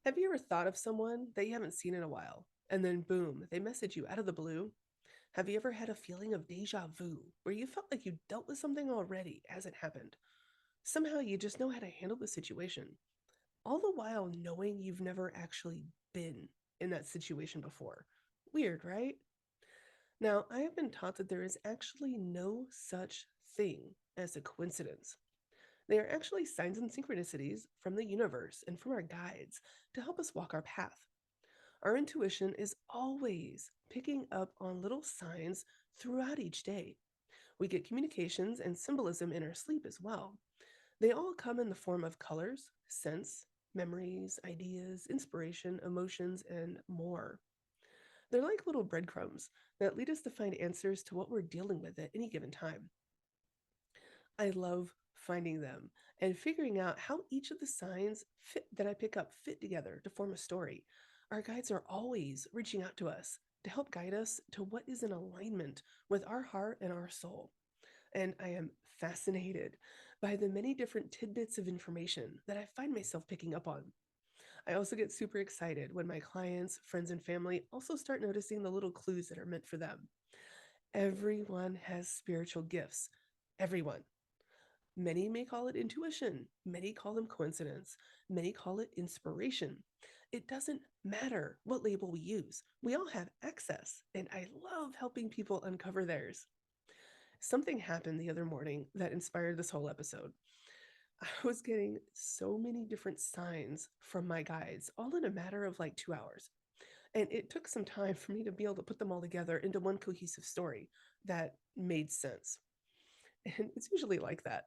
Have you ever thought of someone that you haven't seen in a while, and then boom, they message you out of the blue? Have you ever had a feeling of deja vu, where you felt like you dealt with something already as it happened? Somehow you just know how to handle the situation, all the while knowing you've never actually been in that situation before. Weird, right? Now, I have been taught that there is actually no such thing as a coincidence. They are actually signs and synchronicities from the universe and from our guides to help us walk our path. Our intuition is always picking up on little signs throughout each day. We get communications and symbolism in our sleep as well. They all come in the form of colors, scents, memories, ideas, inspiration, emotions, and more. They're like little breadcrumbs that lead us to find answers to what we're dealing with at any given time. I love finding them and figuring out how each of the signs fit that I pick up fit together to form a story. Our guides are always reaching out to us to help guide us to what is in alignment with our heart and our soul. And I am fascinated by the many different tidbits of information that I find myself picking up on. I also get super excited when my clients, friends, and family also start noticing the little clues that are meant for them. Everyone has spiritual gifts. Everyone. Many may call it intuition, many call them coincidence, many call it inspiration. It doesn't matter what label we use. We all have access, and I love helping people uncover theirs. Something happened the other morning that inspired this whole episode. I was getting so many different signs from my guides, all in a matter of like 2 hours. And it took some time for me to be able to put them all together into one cohesive story that made sense. And it's usually like that.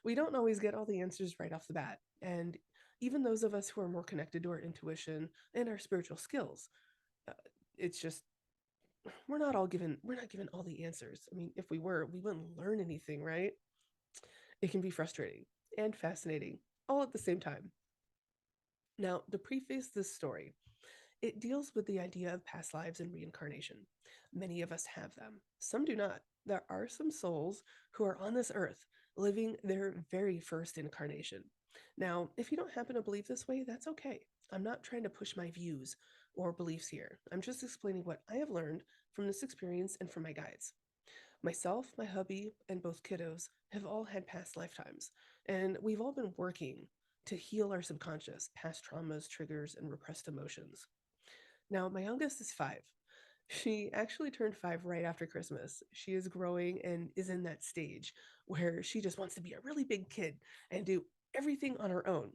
We don't always get all the answers right off the bat. And even those of us who are more connected to our intuition and our spiritual skills, uh, it's just we're not given all the answers. I mean, if we were, we wouldn't learn anything, right? It can be frustrating and fascinating all at the same time. Now, to preface this story, it deals with the idea of past lives and reincarnation. Many of us have them, some do not. There are some souls who are on this earth living their very first incarnation. Now, if you don't happen to believe this way, that's okay. I'm not trying to push my views or beliefs here. I'm just explaining what I have learned from this experience and from my guides. Myself, my hubby, and both kiddos have all had past lifetimes, and we've all been working to heal our subconscious, past traumas, triggers, and repressed emotions. Now, my youngest is 5. She actually turned 5 right after Christmas. She is growing and is in that stage where she just wants to be a really big kid and do everything on her own.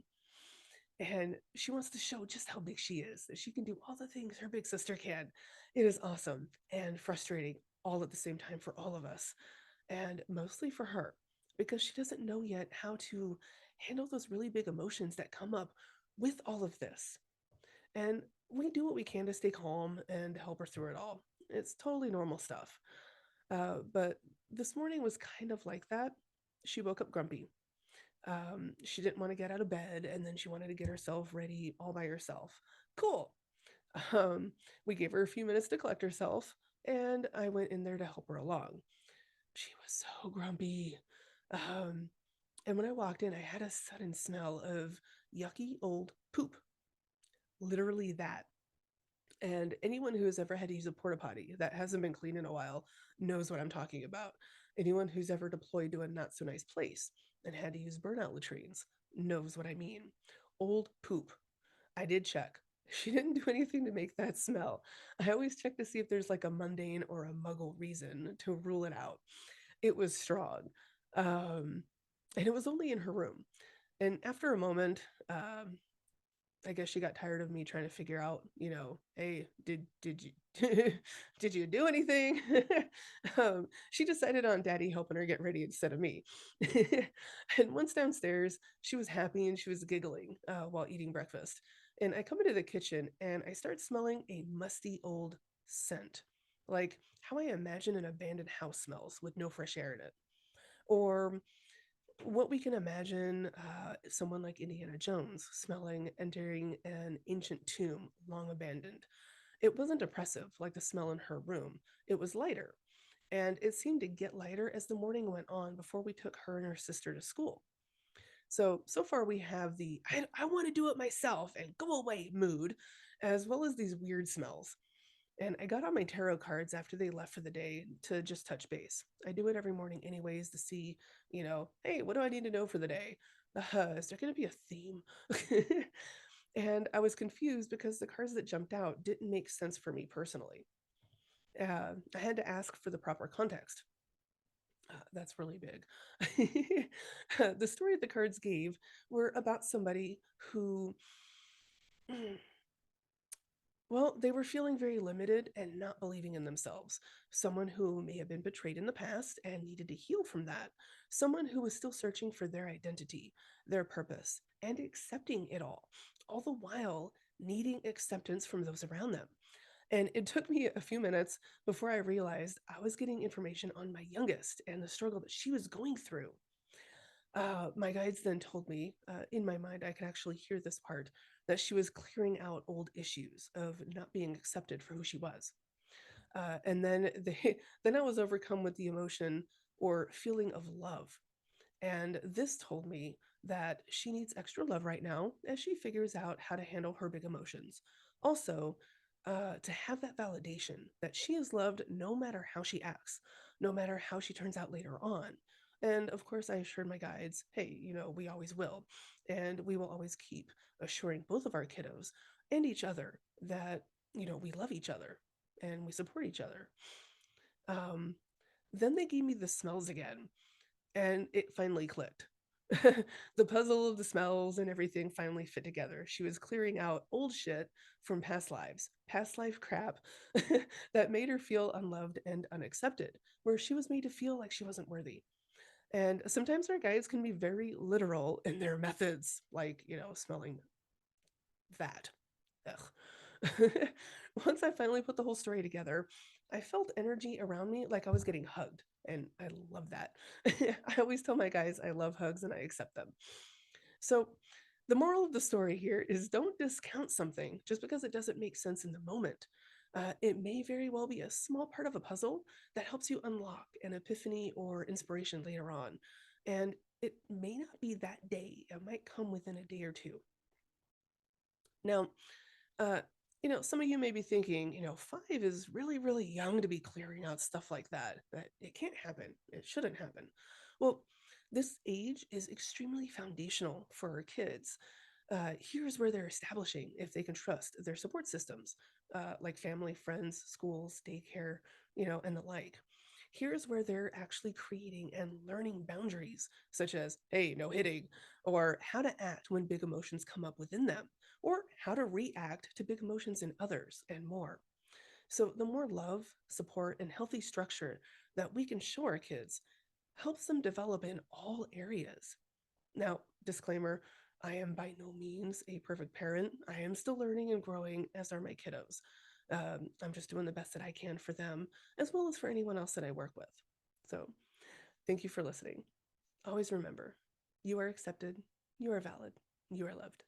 And she wants to show just how big she is, that she can do all the things her big sister can. It is awesome and frustrating all at the same time for all of us, and mostly for her, because she doesn't know yet how to handle those really big emotions that come up with all of this. And we do what we can to stay calm and help her through it all. It's totally normal stuff. But this morning was kind of like that. She woke up grumpy. She didn't want to get out of bed, and then she wanted to get herself ready all by herself. Cool. Um, we gave her a few minutes to collect herself, and I went in there to help her along. She was so grumpy. Um, and when I walked in, I had a sudden smell of yucky old poop. Literally that. And anyone who has ever had to use a porta potty that hasn't been clean in a while knows what I'm talking about. Anyone who's ever deployed to a not so nice place and had to use burnout latrines knows what I mean. Old poop. I did check. She didn't do anything to make that smell. I always check to see if there's like a mundane or a muggle reason to rule it out. It was strong. Um, and it was only in her room. And after a moment, I guess she got tired of me trying to figure out, hey, did you did you do anything? She decided on Daddy helping her get ready instead of me. And once downstairs, she was happy and she was giggling while eating breakfast. And I come into the kitchen and I start smelling a musty old scent, like how I imagine an abandoned house smells with no fresh air in it, or what we can imagine someone like Indiana Jones smelling entering an ancient tomb long abandoned. It wasn't oppressive like the smell in her room, it was lighter. And it seemed to get lighter as the morning went on before we took her and her sister to school. So far we have the I want to do it myself and go away mood, as well as these weird smells. And I got on my tarot cards after they left for the day to just touch base. I do it every morning, anyways, to see, hey, what do I need to know for the day? Is there going to be a theme? And I was confused because the cards that jumped out didn't make sense for me personally. I had to ask for the proper context. That's really big. The story the cards gave were about somebody who well, they were feeling very limited and not believing in themselves. Someone who may have been betrayed in the past and needed to heal from that. Someone who was still searching for their identity, their purpose, and accepting it all the while needing acceptance from those around them. And it took me a few minutes before I realized I was getting information on my youngest and the struggle that she was going through. My guides then told me, in my mind, I could actually hear this part, that she was clearing out old issues of not being accepted for who she was. And then then I was overcome with the emotion or feeling of love. And this told me that she needs extra love right now as she figures out how to handle her big emotions. Also, to have that validation that she is loved no matter how she acts, no matter how she turns out later on. And of course, I assured my guides, hey, we always will. And we will always keep assuring both of our kiddos and each other that, we love each other and we support each other. Um, then they gave me the smells again and it finally clicked. The puzzle of the smells and everything finally fit together. She was clearing out old shit from past lives, past life crap that made her feel unloved and unaccepted, where she was made to feel like she wasn't worthy. And sometimes our guides can be very literal in their methods, like, smelling that. Ugh. Once I finally put the whole story together, I felt energy around me like I was getting hugged. And I love that. I always tell my guys I love hugs and I accept them. So, the moral of the story here is don't discount something just because it doesn't make sense in the moment. It may very well be a small part of a puzzle that helps you unlock an epiphany or inspiration later on. And it may not be that day, it might come within a day or two. Now, uh, some of you may be thinking, 5 is really, really young to be clearing out stuff like that. That it can't happen. It shouldn't happen. Well, this age is extremely foundational for our kids. Here's where they're establishing if they can trust their support systems, like family, friends, schools, daycare, and the like. Here's where they're actually creating and learning boundaries, such as, hey, no hitting, or how to act when big emotions come up within them, or how to react to big emotions in others, and more. So, the more love, support, and healthy structure that we can show our kids helps them develop in all areas. Now, disclaimer, I am by no means a perfect parent. I am still learning and growing, as are my kiddos. I'm just doing the best that I can for them, as well as for anyone else that I work with. So, thank you for listening. Always remember, you are accepted, you are valid, you are loved.